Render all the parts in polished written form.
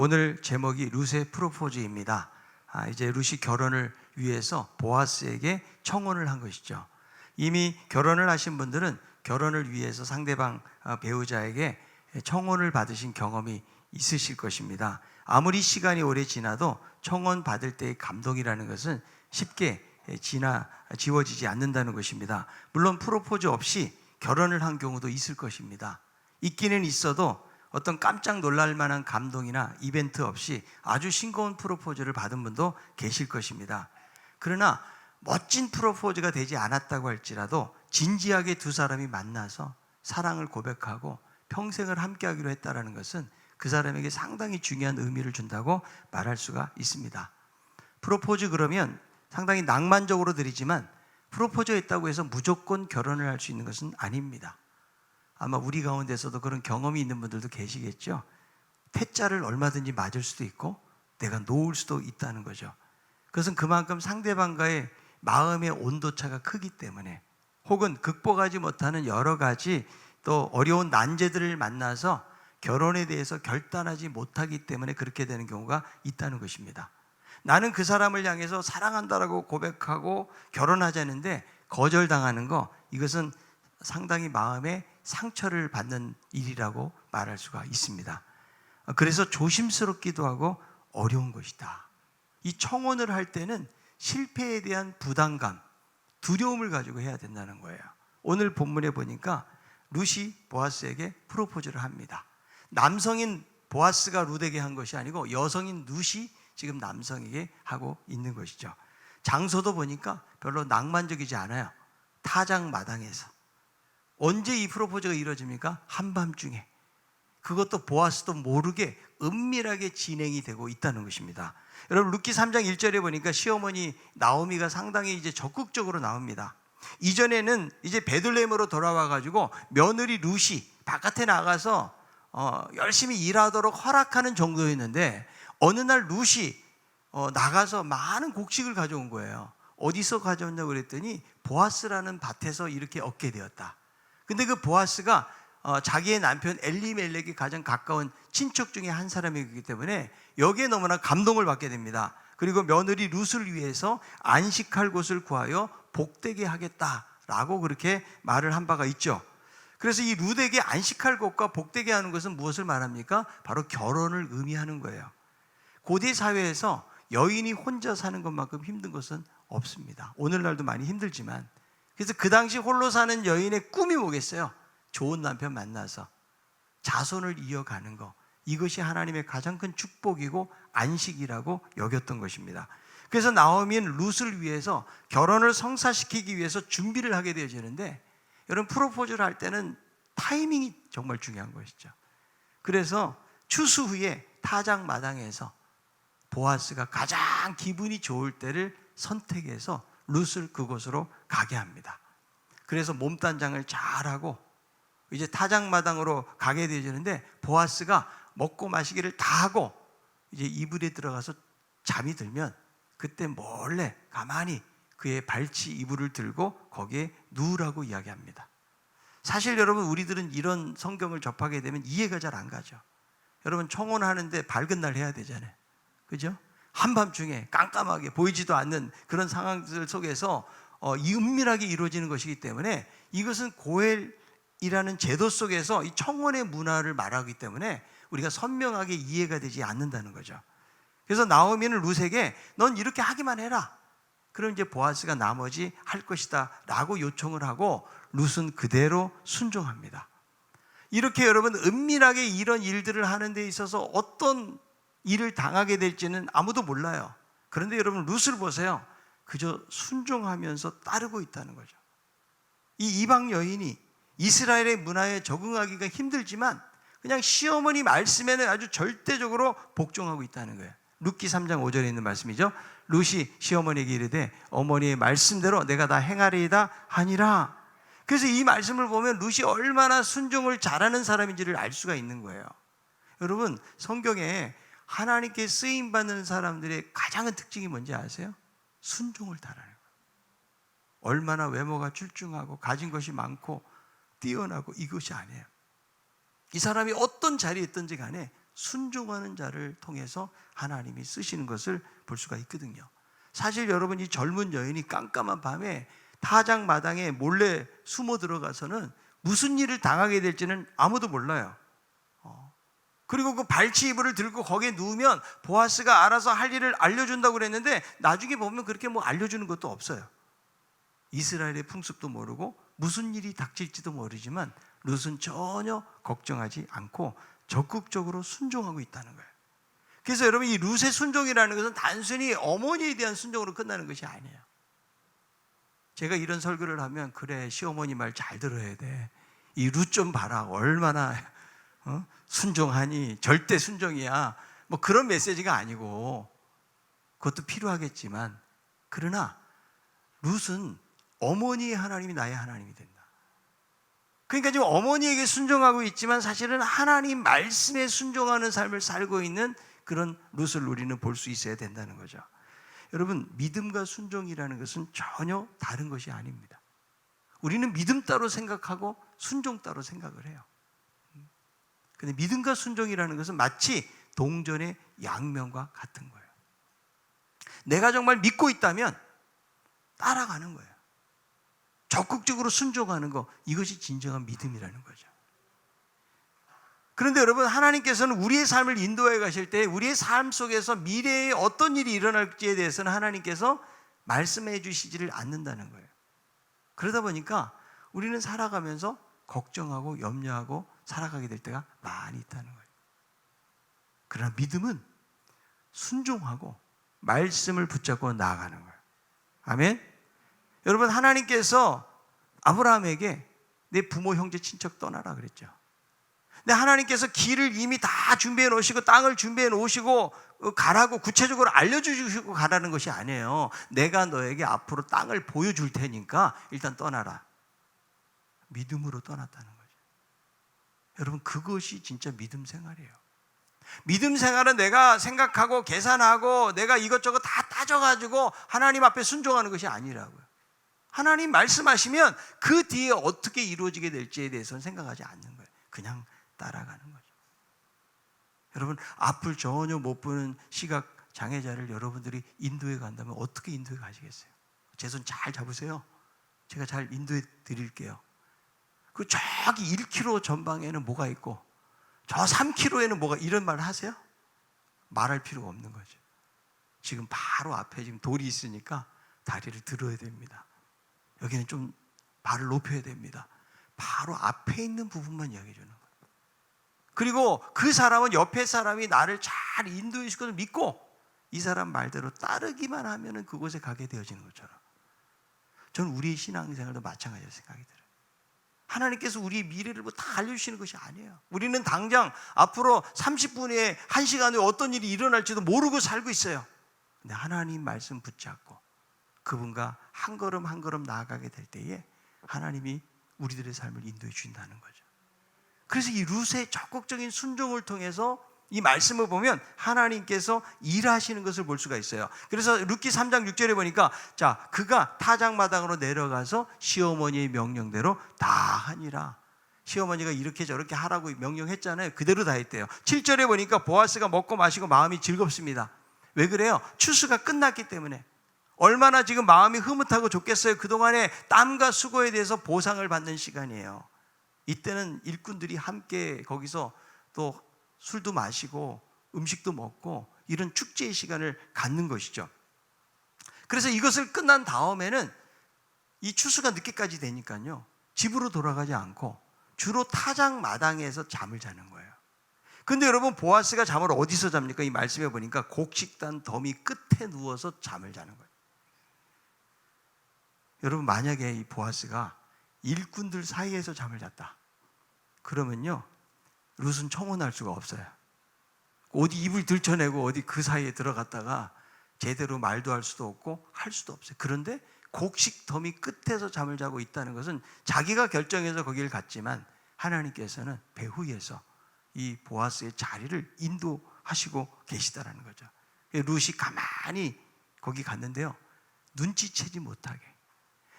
오늘 제목이 룻의 프로포즈입니다. 이제 룻이 결혼을 위해서 보아스에게 청혼을 한 것이죠. 이미 결혼을 하신 분들은 결혼을 위해서 상대방 배우자에게 청혼을 받으신 경험이 있으실 것입니다. 아무리 시간이 오래 지나도 청혼 받을 때의 감동이라는 것은 쉽게 지워지지 않는다는 것입니다. 물론 프로포즈 없이 결혼을 한 경우도 있을 것입니다. 있기는 있어도 어떤 깜짝 놀랄 만한 감동이나 이벤트 없이 아주 싱거운 프로포즈를 받은 분도 계실 것입니다. 그러나 멋진 프로포즈가 되지 않았다고 할지라도 진지하게 두 사람이 만나서 사랑을 고백하고 평생을 함께하기로 했다는 것은 그 사람에게 상당히 중요한 의미를 준다고 말할 수가 있습니다. 프로포즈 그러면 상당히 낭만적으로 들리지만 프로포즈 했다고 해서 무조건 결혼을 할 수 있는 것은 아닙니다. 아마 우리 가운데서도 그런 경험이 있는 분들도 계시겠죠. 태자를 얼마든지 맞을 수도 있고 내가 놓을 수도 있다는 거죠. 그것은 그만큼 상대방과의 마음의 온도차가 크기 때문에, 혹은 극복하지 못하는 여러 가지 또 어려운 난제들을 만나서 결혼에 대해서 결단하지 못하기 때문에 그렇게 되는 경우가 있다는 것입니다. 나는 그 사람을 향해서 사랑한다라고 고백하고 결혼하자는데 거절당하는 거, 이것은 상당히 마음에 상처를 받는 일이라고 말할 수가 있습니다. 그래서 조심스럽기도 하고 어려운 것이다. 이 청혼을 할 때는 실패에 대한 부담감, 두려움을 가지고 해야 된다는 거예요. 오늘 본문에 보니까 룻이 보아스에게 프로포즈를 합니다. 남성인 보아스가 룻에게 한 것이 아니고 여성인 룻이 지금 남성에게 하고 있는 것이죠. 장소도 보니까 별로 낭만적이지 않아요. 타작 마당에서. 언제 이 프로포즈가 이루어집니까? 한밤중에. 그것도 보아스도 모르게 은밀하게 진행이 되고 있다는 것입니다. 여러분, 룻기 3장 1절에 보니까 시어머니 나오미가 상당히 이제 적극적으로 나옵니다. 이전에는 이제 베들레헴으로 돌아와 가지고 며느리 룻이 바깥에 나가서 열심히 일하도록 허락하는 정도였는데, 어느 날 룻이 나가서 많은 곡식을 가져온 거예요. 어디서 가져왔냐고 그랬더니 보아스라는 밭에서 이렇게 얻게 되었다. 근데 그 보아스가 자기의 남편 엘리멜렉이 가장 가까운 친척 중에 한 사람이기 때문에 여기에 너무나 감동을 받게 됩니다. 그리고 며느리 룻을 위해서 안식할 곳을 구하여 복되게 하겠다라고 그렇게 말을 한 바가 있죠. 그래서 이 룻에게 안식할 곳과 복되게 하는 것은 무엇을 말합니까? 바로 결혼을 의미하는 거예요. 고대 사회에서 여인이 혼자 사는 것만큼 힘든 것은 없습니다. 오늘날도 많이 힘들지만. 그래서 그 당시 홀로 사는 여인의 꿈이 뭐겠어요? 좋은 남편 만나서 자손을 이어가는 거. 이것이 하나님의 가장 큰 축복이고 안식이라고 여겼던 것입니다. 그래서 나오미는 룻을 위해서 결혼을 성사시키기 위해서 준비를 하게 되어지는데, 여러분, 프로포즈를 할 때는 타이밍이 정말 중요한 것이죠. 그래서 추수 후에 타작 마당에서 보아스가 가장 기분이 좋을 때를 선택해서 룻을 그곳으로 가게 합니다. 그래서 몸단장을 잘하고 이제 타작마당으로 가게 되어지는데, 보아스가 먹고 마시기를 다 하고 이제 이불에 들어가서 잠이 들면 그때 몰래 가만히 그의 발치 이불을 들고 거기에 누우라고 이야기합니다. 사실 여러분, 우리들은 이런 성경을 접하게 되면 이해가 잘 안 가죠. 여러분, 청혼하는데 밝은 날 해야 되잖아요. 그죠? 한밤중에 깜깜하게 보이지도 않는 그런 상황들 속에서 은밀하게 이루어지는 것이기 때문에, 이것은 고엘이라는 제도 속에서 이 청혼의 문화를 말하기 때문에 우리가 선명하게 이해가 되지 않는다는 거죠. 그래서 나오미는 룻에게 넌 이렇게 하기만 해라. 그럼 이제 보아스가 나머지 할 것이다 라고 요청을 하고 룻은 그대로 순종합니다. 이렇게 여러분, 은밀하게 이런 일들을 하는 데 있어서 어떤 일을 당하게 될지는 아무도 몰라요. 그런데 여러분, 룻을 보세요. 그저 순종하면서 따르고 있다는 거죠. 이 이방 여인이 이스라엘의 문화에 적응하기가 힘들지만 그냥 시어머니 말씀에는 아주 절대적으로 복종하고 있다는 거예요. 룻기 3장 5절에 있는 말씀이죠. 룻이 시어머니에게 이르되 어머니의 말씀대로 내가 다 행하리이다 하니라. 그래서 이 말씀을 보면 룻이 얼마나 순종을 잘하는 사람인지를 알 수가 있는 거예요. 여러분, 성경에 하나님께 쓰임받는 사람들의 가장 큰 특징이 뭔지 아세요? 순종을 잘하는 거예요. 얼마나 외모가 출중하고 가진 것이 많고 뛰어나고 이것이 아니에요. 이 사람이 어떤 자리에 있든지 간에 순종하는 자를 통해서 하나님이 쓰시는 것을 볼 수가 있거든요. 사실 여러분, 이 젊은 여인이 깜깜한 밤에 타작 마당에 몰래 숨어 들어가서는 무슨 일을 당하게 될지는 아무도 몰라요. 그리고 그 발치 이불을 들고 거기에 누우면 보아스가 알아서 할 일을 알려준다고 그랬는데 나중에 보면 그렇게 뭐 알려주는 것도 없어요. 이스라엘의 풍습도 모르고 무슨 일이 닥칠지도 모르지만 룻은 전혀 걱정하지 않고 적극적으로 순종하고 있다는 거예요. 그래서 여러분, 이 룻의 순종이라는 것은 단순히 어머니에 대한 순종으로 끝나는 것이 아니에요. 제가 이런 설교를 하면, 그래, 시어머니 말 잘 들어야 돼, 이 룻 좀 봐라, 얼마나 순종하니, 절대 순종이야, 뭐 그런 메시지가 아니고, 그것도 필요하겠지만, 그러나 룻은 어머니의 하나님이 나의 하나님이 된다. 그러니까 지금 어머니에게 순종하고 있지만 사실은 하나님 말씀에 순종하는 삶을 살고 있는 그런 룻을 우리는 볼 수 있어야 된다는 거죠. 여러분, 믿음과 순종이라는 것은 전혀 다른 것이 아닙니다. 우리는 믿음 따로 생각하고 순종 따로 생각을 해요. 근데 믿음과 순종이라는 것은 마치 동전의 양면과 같은 거예요. 내가 정말 믿고 있다면 따라가는 거예요. 적극적으로 순종하는 거, 이것이 진정한 믿음이라는 거죠. 그런데 여러분, 하나님께서는 우리의 삶을 인도해 가실 때 우리의 삶 속에서 미래에 어떤 일이 일어날지에 대해서는 하나님께서 말씀해 주시지를 않는다는 거예요. 그러다 보니까 우리는 살아가면서 걱정하고 염려하고 살아가게 될 때가 많이 있다는 거예요. 그러나 믿음은 순종하고 말씀을 붙잡고 나아가는 거예요. 아멘? 여러분, 하나님께서 아브라함에게 내 부모, 형제, 친척 떠나라 그랬죠. 근데 하나님께서 길을 이미 다 준비해 놓으시고 땅을 준비해 놓으시고 가라고 구체적으로 알려주시고 가라는 것이 아니에요. 내가 너에게 앞으로 땅을 보여줄 테니까 일단 떠나라. 믿음으로 떠났다는 거죠. 여러분, 그것이 진짜 믿음 생활이에요. 믿음 생활은 내가 생각하고 계산하고 내가 이것저것 다 따져가지고 하나님 앞에 순종하는 것이 아니라고요. 하나님 말씀하시면 그 뒤에 어떻게 이루어지게 될지에 대해서는 생각하지 않는 거예요. 그냥 따라가는 거죠. 여러분, 앞을 전혀 못 보는 시각 장애자를 여러분들이 인도해 간다면 어떻게 인도해 가시겠어요? 제 손 잘 잡으세요. 제가 잘 인도해 드릴게요. 그 저기 1km 전방에는 뭐가 있고 저 3km에는 뭐가, 이런 말 하세요? 말할 필요가 없는 거죠. 지금 바로 앞에 지금 돌이 있으니까 다리를 들어야 됩니다. 여기는 좀 발을 높여야 됩니다. 바로 앞에 있는 부분만 이야기해 주는 거예요. 그리고 그 사람은 옆에 사람이 나를 잘 인도해 줄 것을 믿고 이 사람 말대로 따르기만 하면 그곳에 가게 되어지는 것처럼, 저는 우리의 신앙생활도 마찬가지로 생각이 들어요. 하나님께서 우리의 미래를 뭐 다 알려주시는 것이 아니에요. 우리는 당장 앞으로 30분 후에 1시간 후에 어떤 일이 일어날지도 모르고 살고 있어요. 근데 하나님 말씀 붙잡고 그분과 한 걸음 한 걸음 나아가게 될 때에 하나님이 우리들의 삶을 인도해 주신다는 거죠. 그래서 이 룻의 적극적인 순종을 통해서 이 말씀을 보면 하나님께서 일하시는 것을 볼 수가 있어요. 그래서 룻기 3장 6절에 보니까, 자, 그가 타작마당으로 내려가서 시어머니의 명령대로 다 하니라. 시어머니가 이렇게 저렇게 하라고 명령했잖아요. 그대로 다 했대요. 7절에 보니까 보아스가 먹고 마시고 마음이 즐겁습니다. 왜 그래요? 추수가 끝났기 때문에. 얼마나 지금 마음이 흐뭇하고 좋겠어요. 그동안의 땀과 수고에 대해서 보상을 받는 시간이에요. 이때는 일꾼들이 함께 거기서 또 술도 마시고 음식도 먹고 이런 축제의 시간을 갖는 것이죠. 그래서 이것을 끝난 다음에는 이 추수가 늦게까지 되니까요, 집으로 돌아가지 않고 주로 타작 마당에서 잠을 자는 거예요. 근데 여러분, 보아스가 잠을 어디서 잡니까? 이 말씀에 보니까 곡식단 더미 끝에 누워서 잠을 자는 거예요. 여러분, 만약에 이 보아스가 일꾼들 사이에서 잠을 잤다 그러면요, 룻은 청혼할 수가 없어요. 어디 입을 들쳐내고 어디 그 사이에 들어갔다가 제대로 말도 할 수도 없고 할 수도 없어요. 그런데 곡식 더미 끝에서 잠을 자고 있다는 것은 자기가 결정해서 거기를 갔지만 하나님께서는 배후에서 이 보아스의 자리를 인도하시고 계시다라는 거죠. 룻이 가만히 거기 갔는데요, 눈치채지 못하게,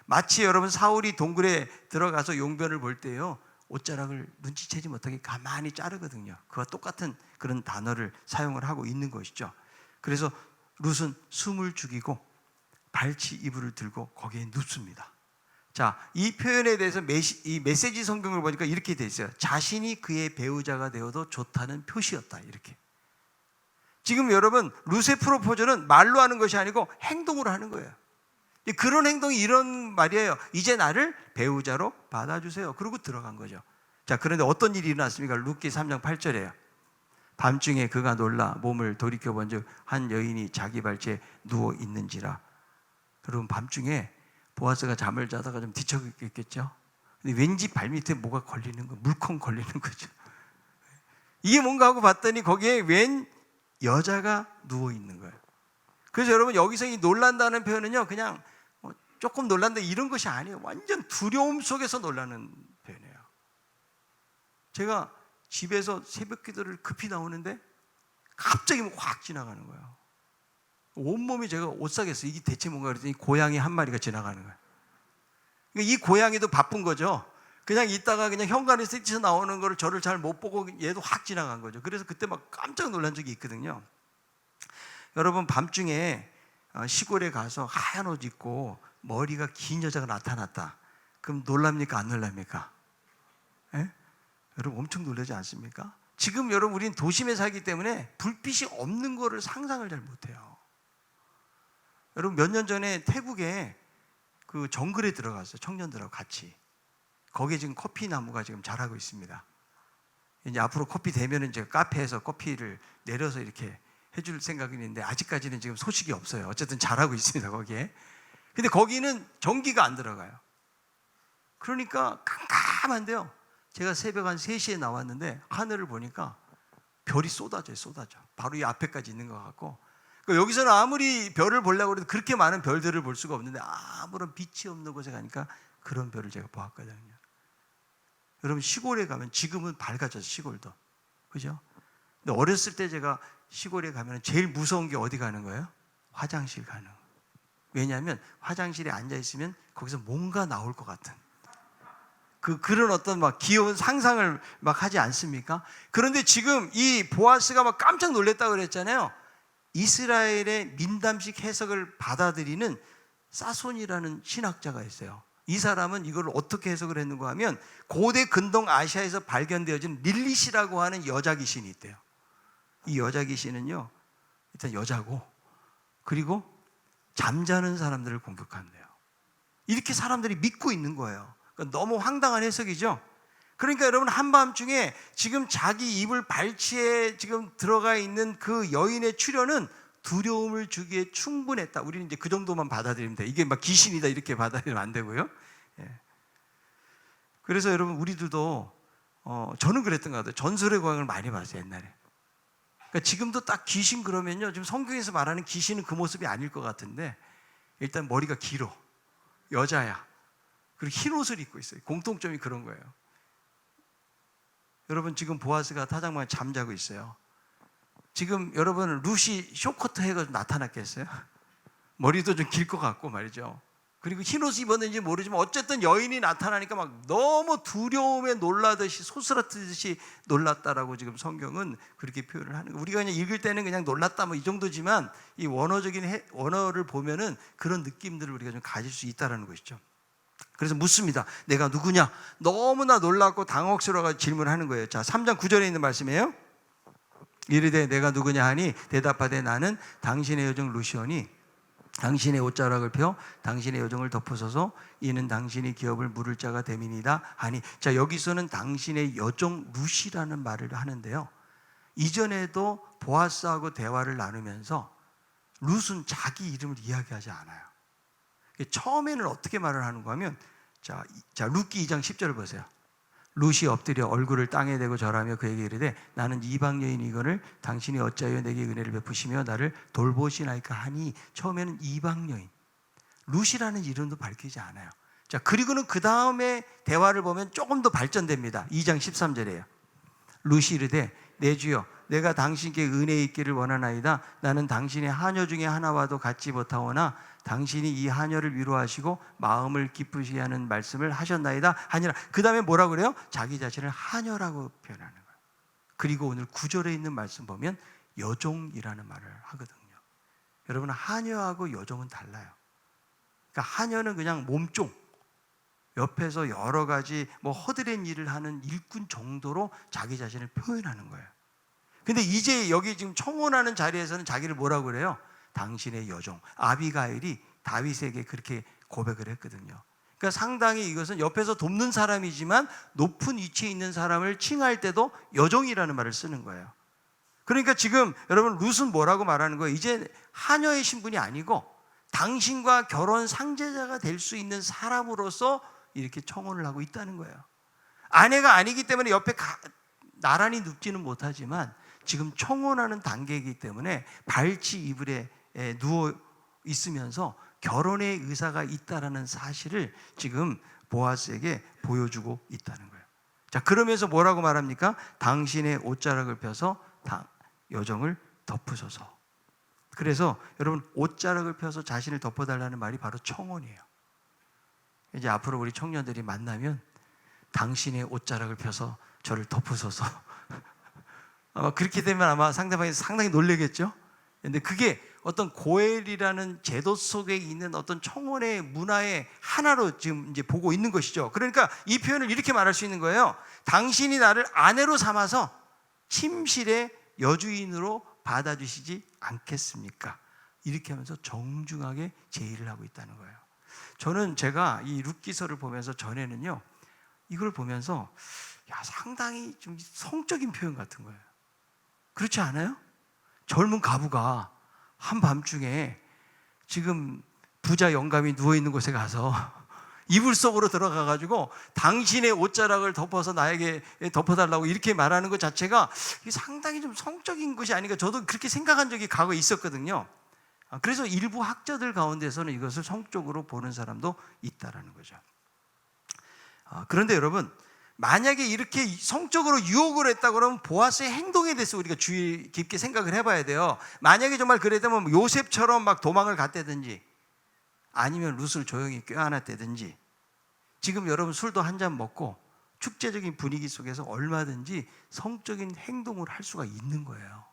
마치 여러분 사울이 동굴에 들어가서 용변을 볼 때요, 옷자락을 눈치채지 못하게 가만히 자르거든요. 그와 똑같은 그런 단어를 사용을 하고 있는 것이죠. 그래서 룻은 숨을 죽이고 발치 이불을 들고 거기에 눕습니다. 자, 이 표현에 대해서 이 메시지 성경을 보니까 이렇게 돼 있어요. 자신이 그의 배우자가 되어도 좋다는 표시였다. 이렇게. 지금 여러분, 룻의 프로포즈는 말로 하는 것이 아니고 행동으로 하는 거예요. 그런 행동이 이런 말이에요. 이제 나를 배우자로 받아주세요. 그러고 들어간 거죠. 자, 그런데 어떤 일이 일어났습니까? 룻기 3장 8절이에요. 밤중에 그가 놀라 몸을 돌이켜본즉 한 여인이 자기 발치에 누워 있는지라. 여러분, 밤중에 보아스가 잠을 자다가 좀 뒤척였겠죠. 근데 왠지 발밑에 뭐가 걸리는 거, 물컹 걸리는 거죠. 이게 뭔가 하고 봤더니 거기에 웬 여자가 누워 있는 거예요. 그래서 여러분, 여기서 이 놀란다는 표현은요, 그냥 조금 놀란다 이런 것이 아니에요. 완전 두려움 속에서 놀라는 표현이에요. 제가 집에서 새벽 기도를 급히 나오는데 갑자기 확 지나가는 거예요. 온몸이 제가 오싹했어요. 이게 대체 뭔가 그랬더니 고양이 한 마리가 지나가는 거예요. 그러니까 이 고양이도 바쁜 거죠. 그냥 있다가 그냥 현관에서 뛰쳐 나오는 거를 저를 잘 못 보고 얘도 확 지나간 거죠. 그래서 그때 막 깜짝 놀란 적이 있거든요. 여러분, 밤중에 시골에 가서 하얀 옷 입고 머리가 긴 여자가 나타났다. 그럼 놀랍니까? 안 놀랍니까? 예? 여러분, 엄청 놀라지 않습니까? 지금 여러분, 우리는 도심에 살기 때문에 불빛이 없는 거를 상상을 잘 못해요. 여러분, 몇 년 전에 태국에 그 정글에 들어갔어요. 청년들하고 같이. 거기에 지금 커피 나무가 지금 자라고 있습니다. 이제 앞으로 커피 되면은 제가 카페에서 커피를 내려서 이렇게 해줄 생각이 있는데 아직까지는 지금 소식이 없어요. 어쨌든 잘하고 있습니다, 거기에. 근데 거기는 전기가 안 들어가요. 그러니까 깜깜한데요. 제가 새벽 한 3시에 나왔는데 하늘을 보니까 별이 쏟아져요. 바로 이 앞에까지 있는 것 같고. 그러니까 여기서는 아무리 별을 보려고 해도 그렇게 많은 별들을 볼 수가 없는데 아무런 빛이 없는 곳에 가니까 그런 별을 제가 보았거든요. 여러분, 시골에 가면 지금은 밝아져서 시골도. 그죠? 근데 어렸을 때 제가 시골에 가면 제일 무서운 게 어디 가는 거예요? 화장실 가는 거예요. 왜냐하면 화장실에 앉아있으면 거기서 뭔가 나올 것 같은 그런 어떤 막 귀여운 상상을 막 하지 않습니까? 그런데 지금 이 보아스가 막 깜짝 놀랐다고 그랬잖아요. 이스라엘의 민담식 해석을 받아들이는 사손이라는 신학자가 있어요. 이 사람은 이걸 어떻게 해석을 했는가 하면 고대 근동 아시아에서 발견되어진 릴릿이라고 하는 여자 귀신이 있대요. 이 여자 귀신은요, 일단 여자고, 그리고 잠자는 사람들을 공격한대요. 이렇게 사람들이 믿고 있는 거예요. 그러니까 너무 황당한 해석이죠. 그러니까 여러분, 한밤중에 지금 자기 이불 발치에 지금 들어가 있는 그 여인의 출현은 두려움을 주기에 충분했다. 우리는 이제 그 정도만 받아들이면 돼. 이게 막 귀신이다 이렇게 받아들이면 안 되고요. 예. 그래서 여러분, 우리들도 저는 그랬던 것 같아요. 전설의 고향을 많이 봤어요, 옛날에. 그러니까 지금도 딱 귀신 그러면요, 지금 성경에서 말하는 귀신은 그 모습이 아닐 것 같은데, 일단 머리가 길어, 여자야, 그리고 흰 옷을 입고 있어요. 공통점이 그런 거예요. 여러분, 지금 보아스가 타작마에 잠자고 있어요. 지금 여러분, 룻이 쇼커트 해가 나타났겠어요? 머리도 좀 길 것 같고 말이죠. 그리고 흰 옷 입었는지 모르지만 어쨌든 여인이 나타나니까 막 너무 두려움에 놀라듯이 소스라뜨듯이 놀랐다라고 지금 성경은 그렇게 표현을 하는 거예요. 우리가 그냥 읽을 때는 그냥 놀랐다 뭐 이 정도지만 이 원어적인 원어를 보면은 그런 느낌들을 우리가 좀 가질 수 있다라는 것이죠. 그래서 묻습니다. 내가 누구냐? 너무나 놀랍고 당혹스러워서 질문하는 거예요. 자, 3장 9절에 있는 말씀이에요. 이르되 내가 누구냐 하니 대답하되 나는 당신의 여종 루시오니 당신의 옷자락을 펴 당신의 여종을 덮으소서 이는 당신이 기업을 물을 자가 됨이니이다 하니. 자, 여기서는 당신의 여종 룻이라는 말을 하는데요, 이전에도 보아스하고 대화를 나누면서 룻은 자기 이름을 이야기하지 않아요. 처음에는 어떻게 말을 하는가 하면, 자 룻기 2장 10절을 보세요. 룻이 엎드려 얼굴을 땅에 대고 절하며 그에게 이르되 나는 이방 여인이거늘 당신이 어찌하여 내게 은혜를 베푸시며 나를 돌보시나이까 하니. 처음에는 이방 여인, 룻이라는 이름도 밝히지 않아요. 자, 그리고는 그 다음에 대화를 보면 조금 더 발전됩니다. 2장 13절이에요. 룻이 이르되 내 주여 내가 당신께 은혜 있기를 원하나이다. 나는 당신의 하녀 중에 하나와도 같지 못하오나 당신이 이 하녀를 위로하시고 마음을 기쁘시게 하는 말씀을 하셨나이다 하니라. 그 다음에 뭐라고 그래요? 자기 자신을 하녀라고 표현하는 거예요. 그리고 오늘 9절에 있는 말씀 보면 여종이라는 말을 하거든요. 여러분, 하녀하고 여종은 달라요. 그러니까 하녀는 그냥 몸종, 옆에서 여러 가지 허드렛 일을 하는 일꾼 정도로 자기 자신을 표현하는 거예요. 근데 이제 여기 지금 청혼하는 자리에서는 자기를 뭐라고 그래요? 당신의 여종. 아비가일이 다윗에게 그렇게 고백을 했거든요. 그러니까 상당히 이것은 옆에서 돕는 사람이지만 높은 위치에 있는 사람을 칭할 때도 여종이라는 말을 쓰는 거예요. 그러니까 지금 여러분, 룻은 뭐라고 말하는 거예요? 이제 하녀의 신분이 아니고 당신과 결혼 상제자가 될 수 있는 사람으로서 이렇게 청혼을 하고 있다는 거예요. 아내가 아니기 때문에 옆에 나란히 눕지는 못하지만 지금 청혼하는 단계이기 때문에 발치 이불에 누워 있으면서 결혼의 의사가 있다라는 사실을 지금 보아스에게 보여주고 있다는 거예요. 자, 그러면서 뭐라고 말합니까? 당신의 옷자락을 펴서 여종을 덮으소서. 그래서 여러분, 옷자락을 펴서 자신을 덮어달라는 말이 바로 청혼이에요. 이제 앞으로 우리 청년들이 만나면 당신의 옷자락을 펴서 저를 덮으소서. 아마 그렇게 되면 아마 상대방이 상당히 놀라겠죠. 근데 그게 어떤 고엘이라는 제도 속에 있는 어떤 청혼의 문화의 하나로 지금 이제 보고 있는 것이죠. 그러니까 이 표현을 이렇게 말할 수 있는 거예요. 당신이 나를 아내로 삼아서 침실의 여주인으로 받아주시지 않겠습니까? 이렇게 하면서 정중하게 제의를 하고 있다는 거예요. 저는 제가 이 룻기서를 보면서 전에는요, 이걸 보면서 상당히 좀 성적인 표현 같은 거예요. 그렇지 않아요? 젊은 가부가 한밤중에 지금 부자 영감이 누워있는 곳에 가서 이불 속으로 들어가가지고 당신의 옷자락을 덮어서 나에게 덮어달라고 이렇게 말하는 것 자체가 상당히 좀 성적인 것이 아닌가, 저도 그렇게 생각한 적이 과거에 있었거든요. 그래서 일부 학자들 가운데서는 이것을 성적으로 보는 사람도 있다라는 거죠. 그런데 여러분, 만약에 이렇게 성적으로 유혹을 했다 그러면 보아스의 행동에 대해서 우리가 주의 깊게 생각을 해봐야 돼요. 만약에 정말 그랬다면 요셉처럼 막 도망을 갔다든지 아니면 룻을 조용히 껴안았다든지, 지금 여러분 술도 한 잔 먹고 축제적인 분위기 속에서 얼마든지 성적인 행동을 할 수가 있는 거예요.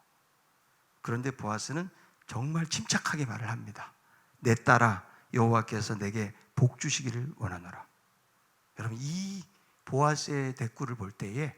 그런데 보아스는 정말 침착하게 말을 합니다. 내 딸아, 여호와께서 내게 복 주시기를 원하노라. 여러분, 이 보아스의 대꾸를 볼 때에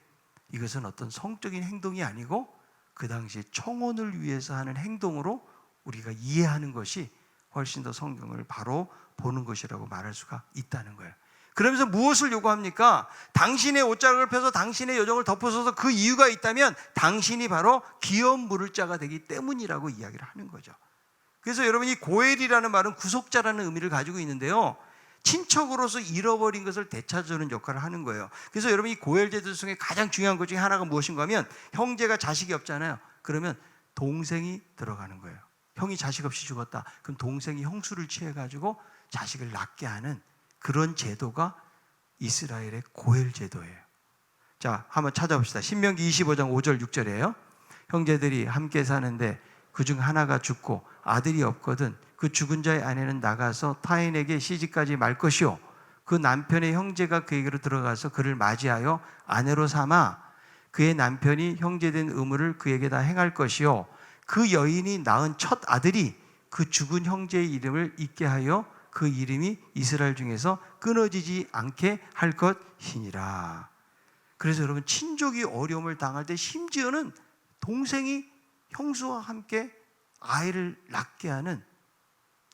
이것은 어떤 성적인 행동이 아니고 그 당시 청혼을 위해서 하는 행동으로 우리가 이해하는 것이 훨씬 더 성경을 바로 보는 것이라고 말할 수가 있다는 거예요. 그러면서 무엇을 요구합니까? 당신의 옷자락을 펴서 당신의 여종을 덮어서서 그 이유가 있다면 당신이 바로 기업 물을 자가 되기 때문이라고 이야기를 하는 거죠. 그래서 여러분, 이 고엘이라는 말은 구속자라는 의미를 가지고 있는데요, 친척으로서 잃어버린 것을 되찾아주는 역할을 하는 거예요. 그래서 여러분, 이 고엘 제도 중에 가장 중요한 것 중에 하나가 무엇인가 하면, 형제가 자식이 없잖아요. 그러면 동생이 들어가는 거예요. 형이 자식 없이 죽었다. 그럼 동생이 형수를 취해가지고 자식을 낳게 하는 그런 제도가 이스라엘의 고엘 제도예요. 자, 한번 찾아봅시다. 신명기 25장 5절 6절이에요. 형제들이 함께 사는데 그중 하나가 죽고 아들이 없거든 그 죽은 자의 아내는 나가서 타인에게 시집가지 말 것이요, 그 남편의 형제가 그에게로 들어가서 그를 맞이하여 아내로 삼아 그의 남편이 형제된 의무를 그에게다 행할 것이요, 그 여인이 낳은 첫 아들이 그 죽은 형제의 이름을 잊게 하여 그 이름이 이스라엘 중에서 끊어지지 않게 할 것이니라. 그래서 여러분, 친족이 어려움을 당할 때 심지어는 동생이 형수와 함께 아이를 낳게 하는,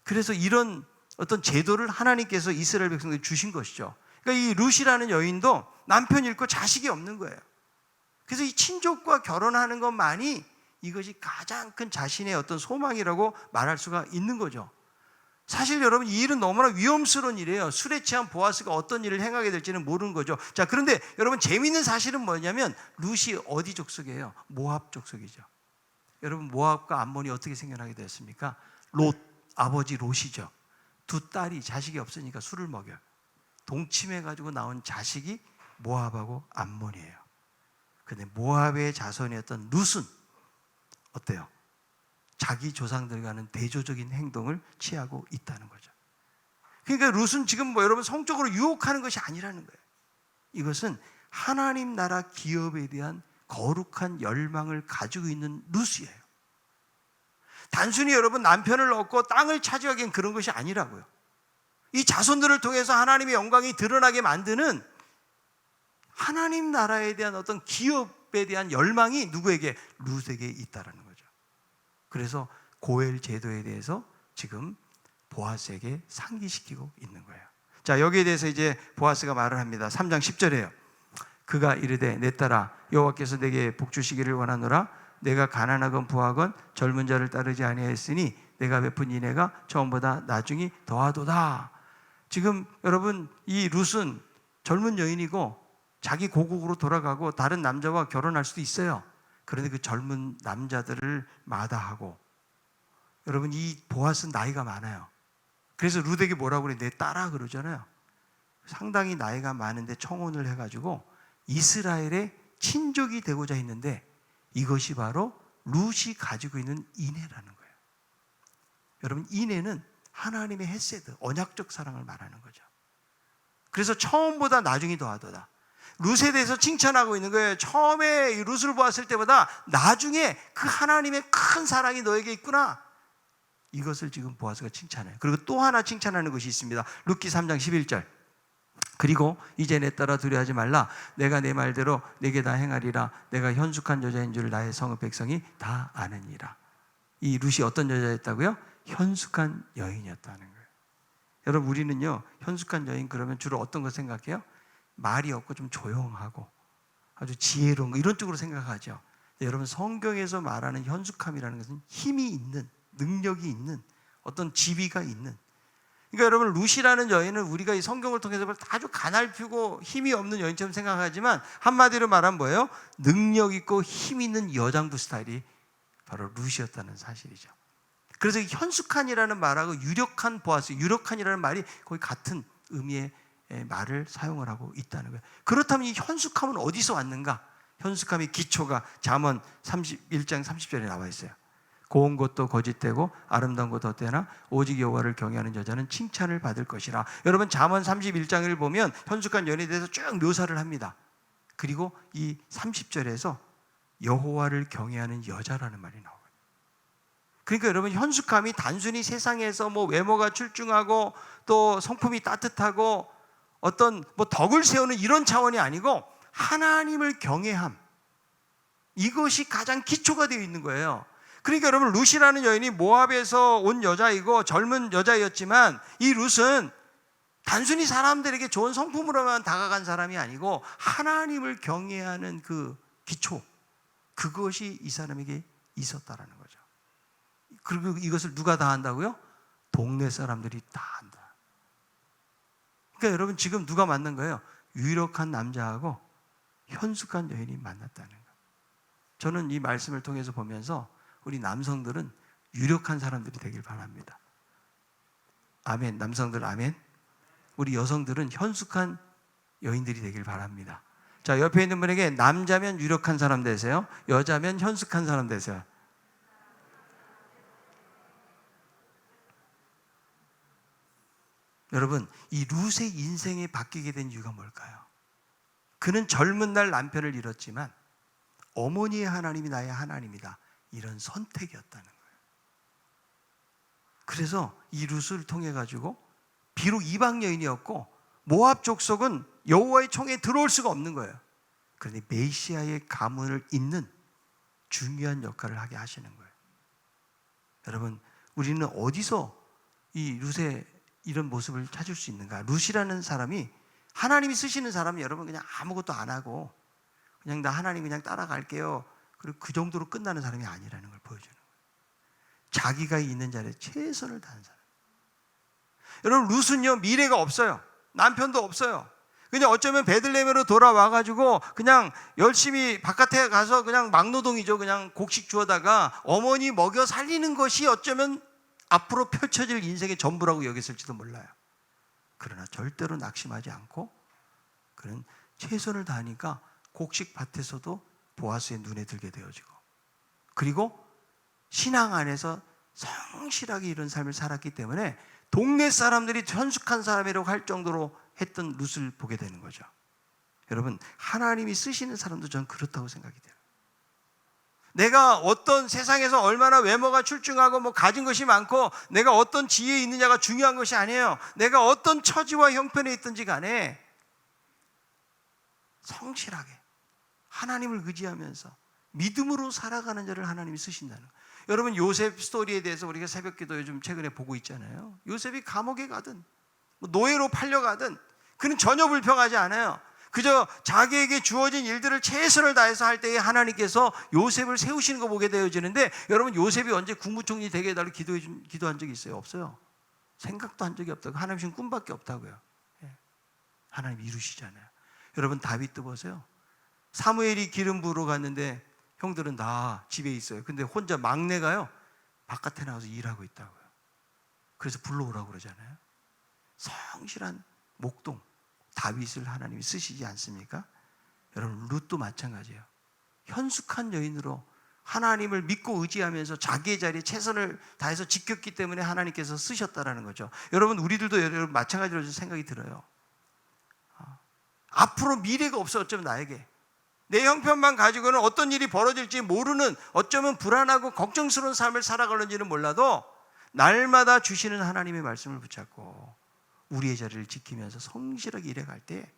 그래서 이런 어떤 제도를 하나님께서 이스라엘 백성들에게 주신 것이죠. 그러니까 이 룻이라는 여인도 남편이 잃고 자식이 없는 거예요. 그래서 이 친족과 결혼하는 것만이 이것이 가장 큰 자신의 어떤 소망이라고 말할 수가 있는 거죠. 사실 여러분, 이 일은 너무나 위험스러운 일이에요. 술에 취한 보아스가 어떤 일을 행하게 될지는 모르는 거죠. 자, 그런데 여러분, 재미있는 사실은 뭐냐면 룻이 어디 족속이에요? 모압 족속이죠. 여러분, 모압과 암몬이 어떻게 생겨나게 되었습니까? 롯, 아버지 롯이죠. 두 딸이 자식이 없으니까 술을 먹여요. 동침해가지고 나온 자식이 모압하고 암몬이에요. 근데 모압의 자손이었던 룻은 어때요? 자기 조상들과는 대조적인 행동을 취하고 있다는 거죠. 그러니까 룻은 지금 여러분 성적으로 유혹하는 것이 아니라는 거예요. 이것은 하나님 나라 기업에 대한 거룩한 열망을 가지고 있는 룻이에요. 단순히 여러분 남편을 얻고 땅을 차지하기엔 그런 것이 아니라고요. 이 자손들을 통해서 하나님의 영광이 드러나게 만드는 하나님 나라에 대한 어떤 기업에 대한 열망이 누구에게? 룻에게 있다라는 거죠. 그래서 고엘 제도에 대해서 지금 보아스에게 상기시키고 있는 거예요. 자, 여기에 대해서 이제 보아스가 말을 합니다. 3장 10절에요. 그가 이르되 내 딸아 여호와께서 내게 복 주시기를 원하노라. 내가 가난하건 부하건 젊은 자를 따르지 아니하였으니 내가 베푼 인애가 처음보다 나중이 더하도다. 지금 여러분 이 룻은 젊은 여인이고 자기 고국으로 돌아가고 다른 남자와 결혼할 수도 있어요. 그런데 그 젊은 남자들을 마다하고, 여러분 이 보아스는 나이가 많아요. 그래서 룻에게 뭐라고 그래? 내 딸아 그러잖아요. 상당히 나이가 많은데 청혼을 해가지고 이스라엘의 친족이 되고자 했는데 이것이 바로 룻이 가지고 있는 인애라는 거예요. 여러분 인애는 하나님의 헤세드, 언약적 사랑을 말하는 거죠. 그래서 처음보다 나중이 더하도다. 룻에 대해서 칭찬하고 있는 거예요. 처음에 이 룻을 보았을 때보다 나중에 그 하나님의 큰 사랑이 너에게 있구나. 이것을 지금 보아스가 칭찬해요. 그리고 또 하나 칭찬하는 것이 있습니다. 룻기 3장 11절. 그리고 이제 내 딸아 두려워하지 말라. 내가 내 말대로 내게 다 행하리라. 내가 현숙한 여자인 줄 나의 성읍 백성이 다 아느니라. 이 룻이 어떤 여자였다고요? 현숙한 여인이었다는 거예요. 여러분 우리는요 현숙한 여인 그러면 주로 어떤 거 생각해요? 말이 없고 좀 조용하고 아주 지혜로운 거 이런 쪽으로 생각하죠. 여러분 성경에서 말하는 현숙함이라는 것은 힘이 있는, 능력이 있는, 어떤 지위가 있는. 그러니까 여러분 룻이라는 여인은 우리가 이 성경을 통해서 아주 가냘피고 힘이 없는 여인처럼 생각하지만 한마디로 말하면 뭐예요? 능력 있고 힘 있는 여장부 스타일이 바로 룻이었다는 사실이죠. 그래서 현숙한이라는 말하고 유력한 보아스, 유력한이라는 말이 거의 같은 의미의 말을 사용을 하고 있다는 거예요. 그렇다면 이 현숙함은 어디서 왔는가? 현숙함의 기초가 잠언 31장 30절에 나와 있어요. 고운 것도 거짓되고 아름다운 것도 헛되나 오직 여호와를 경외하는 여자는 칭찬을 받을 것이라. 여러분 잠언 31장을 보면 현숙한 여인에 대해서 쭉 묘사를 합니다. 그리고 이 30절에서 여호와를 경외하는 여자라는 말이 나와요. 그러니까 여러분 현숙함이 단순히 세상에서 뭐 외모가 출중하고 또 성품이 따뜻하고 어떤 뭐 덕을 세우는 이런 차원이 아니고 하나님을 경외함, 이것이 가장 기초가 되어 있는 거예요. 그러니까 여러분 룻이라는 여인이 모압에서 온 여자이고 젊은 여자였지만 이 룻은 단순히 사람들에게 좋은 성품으로만 다가간 사람이 아니고 하나님을 경외하는 그 기초, 그것이 이 사람에게 있었다라는 거죠. 그리고 이것을 누가 다 한다고요? 동네 사람들이 다 한다. 그러니까 여러분 지금 누가 만난 거예요? 유력한 남자하고 현숙한 여인이 만났다는 거예요. 저는 이 말씀을 통해서 보면서 우리 남성들은 유력한 사람들이 되길 바랍니다. 아멘. 남성들 아멘. 우리 여성들은 현숙한 여인들이 되길 바랍니다. 자, 옆에 있는 분에게 남자면 유력한 사람 되세요. 여자면 현숙한 사람 되세요. 여러분 이 룻의 인생이 바뀌게 된 이유가 뭘까요? 그는 젊은 날 남편을 잃었지만 어머니의 하나님이 나의 하나님이다, 이런 선택이었다는 거예요. 그래서 이 룻을 통해 가지고 비록 이방 여인이었고 모압 족속은 여호와의 총에 들어올 수가 없는 거예요. 그런데 메시아의 가문을 잇는 중요한 역할을 하게 하시는 거예요. 여러분 우리는 어디서 이 룻의 이런 모습을 찾을 수 있는가? 룻이라는 사람이 하나님이 쓰시는 사람이 여러분 그냥 아무것도 안 하고 그냥 나 하나님 그냥 따라갈게요, 그리고 그 정도로 끝나는 사람이 아니라는 걸 보여주는 거예요. 자기가 있는 자리에 최선을 다하는 사람. 여러분 룻은요 미래가 없어요. 남편도 없어요. 그냥 어쩌면 베들레헴으로 돌아와가지고 그냥 열심히 바깥에 가서 그냥 막노동이죠. 그냥 곡식 주워다가 어머니 먹여 살리는 것이 어쩌면 앞으로 펼쳐질 인생의 전부라고 여겼을지도 몰라요. 그러나 절대로 낙심하지 않고 그는 최선을 다하니까 곡식 밭에서도 보아스의 눈에 들게 되어지고, 그리고 신앙 안에서 성실하게 이런 삶을 살았기 때문에 동네 사람들이 현숙한 사람이라고 할 정도로 했던 룻을 보게 되는 거죠. 여러분, 하나님이 쓰시는 사람도 저는 그렇다고 생각이 돼요. 내가 어떤 세상에서 얼마나 외모가 출중하고 뭐 가진 것이 많고 내가 어떤 지혜에 있느냐가 중요한 것이 아니에요. 내가 어떤 처지와 형편에 있든지 간에 성실하게 하나님을 의지하면서 믿음으로 살아가는 자를 하나님이 쓰신다는 거예요. 여러분, 요셉 스토리에 대해서 우리가 새벽기도 요즘 최근에 보고 있잖아요. 요셉이 감옥에 가든 노예로 팔려가든 그는 전혀 불평하지 않아요. 그저 자기에게 주어진 일들을 최선을 다해서 할 때에 하나님께서 요셉을 세우시는 거 보게 되어지는데, 여러분, 요셉이 언제 국무총리 되게 해달라고 기도한 적이 있어요? 없어요. 생각도 한 적이 없다고. 하나님 주신 꿈밖에 없다고요. 하나님 이루시잖아요. 여러분, 다윗도 보세요. 사무엘이 기름 부으러 갔는데 형들은 다 집에 있어요. 근데 혼자 막내가요 바깥에 나와서 일하고 있다고요. 그래서 불러오라고 그러잖아요. 성실한 목동 다윗을 하나님이 쓰시지 않습니까? 여러분, 룻도 마찬가지예요. 현숙한 여인으로 하나님을 믿고 의지하면서 자기의 자리에 최선을 다해서 지켰기 때문에 하나님께서 쓰셨다라는 거죠. 여러분, 우리들도 여러분 마찬가지로 생각이 들어요. 앞으로 미래가 없어. 어쩌면 나에게 내 형편만 가지고는 어떤 일이 벌어질지 모르는, 어쩌면 불안하고 걱정스러운 삶을 살아가는지는 몰라도 날마다 주시는 하나님의 말씀을 붙잡고 우리의 자리를 지키면서 성실하게 일해갈 때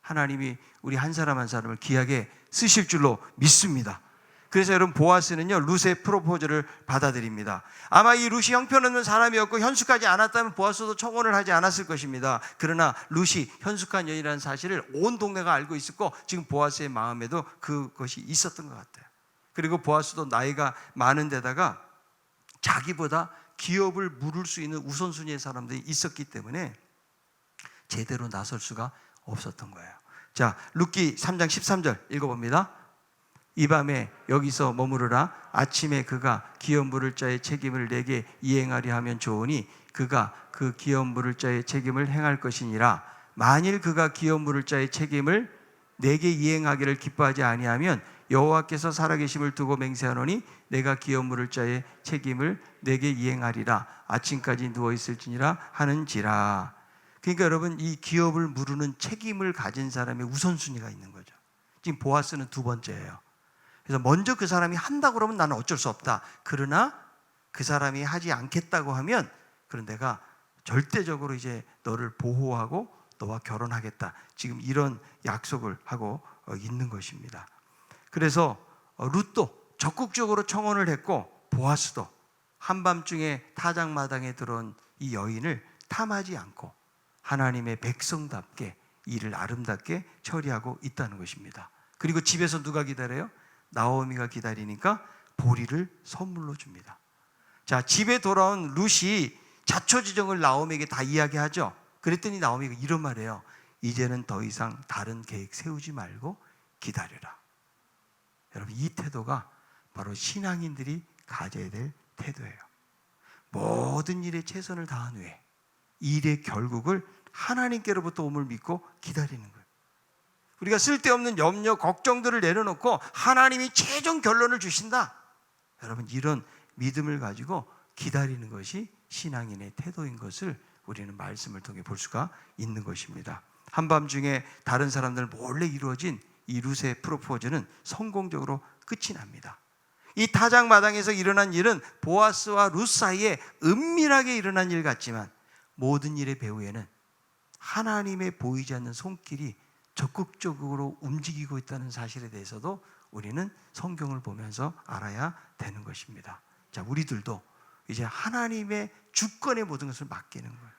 하나님이 우리 한 사람 한 사람을 귀하게 쓰실 줄로 믿습니다. 그래서 여러분, 보아스는요 룻의 프로포즈를 받아들입니다. 아마 이 룻이 형편없는 사람이었고 현숙하지 않았다면 보아스도 청혼을 하지 않았을 것입니다. 그러나 룻이 현숙한 여인이라는 사실을 온 동네가 알고 있었고 지금 보아스의 마음에도 그것이 있었던 것 같아요. 그리고 보아스도 나이가 많은 데다가 자기보다 기업을 물을 수 있는 우선순위의 사람들이 있었기 때문에 제대로 나설 수가 없었던 거예요. 자, 룻기 3장 13절 읽어봅니다. 이 밤에 여기서 머무르라. 아침에 그가 기업 물을 자의 책임을 내게 이행하려 하면 좋으니 그가 그 기업 물을 자의 책임을 행할 것이니라. 만일 그가 기업 물을 자의 책임을 내게 이행하기를 기뻐하지 아니하면 여호와께서 살아계심을 두고 맹세하노니 내가 기업 물을 자의 책임을 내게 이행하리라. 아침까지 누워 있을지니라 하는지라. 그러니까 여러분, 이 기업을 물으는 책임을 가진 사람의 우선순위가 있는 거죠. 지금 보아스는 두 번째예요. 그래서 먼저 그 사람이 한다고 그러면 나는 어쩔 수 없다. 그러나 그 사람이 하지 않겠다고 하면 그런 내가 절대적으로 이제 너를 보호하고 너와 결혼하겠다. 지금 이런 약속을 하고 있는 것입니다. 그래서 룻도 적극적으로 청혼을 했고 보아스도 한밤중에 타작마당에 들어온 이 여인을 탐하지 않고 하나님의 백성답게 일을 아름답게 처리하고 있다는 것입니다. 그리고 집에서 누가 기다려요? 나오미가 기다리니까 보리를 선물로 줍니다. 자, 집에 돌아온 룻이 자초지종을 나오미에게 다 이야기하죠. 그랬더니 나오미가 이런 말이에요. 이제는 더 이상 다른 계획 세우지 말고 기다려라. 여러분, 이 태도가 바로 신앙인들이 가져야 될 태도예요. 모든 일에 최선을 다한 후에 일의 결국을 하나님께로부터 옴을 믿고 기다리는 거예요. 우리가 쓸데없는 염려, 걱정들을 내려놓고 하나님이 최종 결론을 주신다. 여러분, 이런 믿음을 가지고 기다리는 것이 신앙인의 태도인 것을 우리는 말씀을 통해 볼 수가 있는 것입니다. 한밤중에 다른 사람들 몰래 이루어진 이 룻의 프로포즈는 성공적으로 끝이 납니다. 이 타작마당에서 일어난 일은 보아스와 룻 사이에 은밀하게 일어난 일 같지만 모든 일의 배후에는 하나님의 보이지 않는 손길이 적극적으로 움직이고 있다는 사실에 대해서도 우리는 성경을 보면서 알아야 되는 것입니다. 자, 우리들도 이제 하나님의 주권의 모든 것을 맡기는 거예요.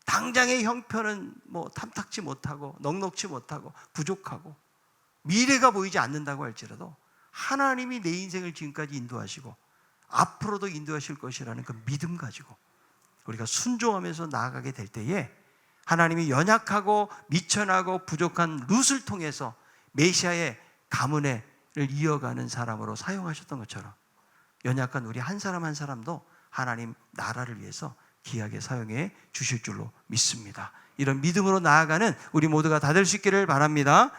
당장의 형편은 뭐 탐탁지 못하고 넉넉지 못하고 부족하고 미래가 보이지 않는다고 할지라도 하나님이 내 인생을 지금까지 인도하시고 앞으로도 인도하실 것이라는 그 믿음 가지고 우리가 순종하면서 나아가게 될 때에 하나님이 연약하고 미천하고 부족한 룻을 통해서 메시아의 가문을 이어가는 사람으로 사용하셨던 것처럼 연약한 우리 한 사람 한 사람도 하나님 나라를 위해서 귀하게 사용해 주실 줄로 믿습니다. 이런 믿음으로 나아가는 우리 모두가 다 될 수 있기를 바랍니다.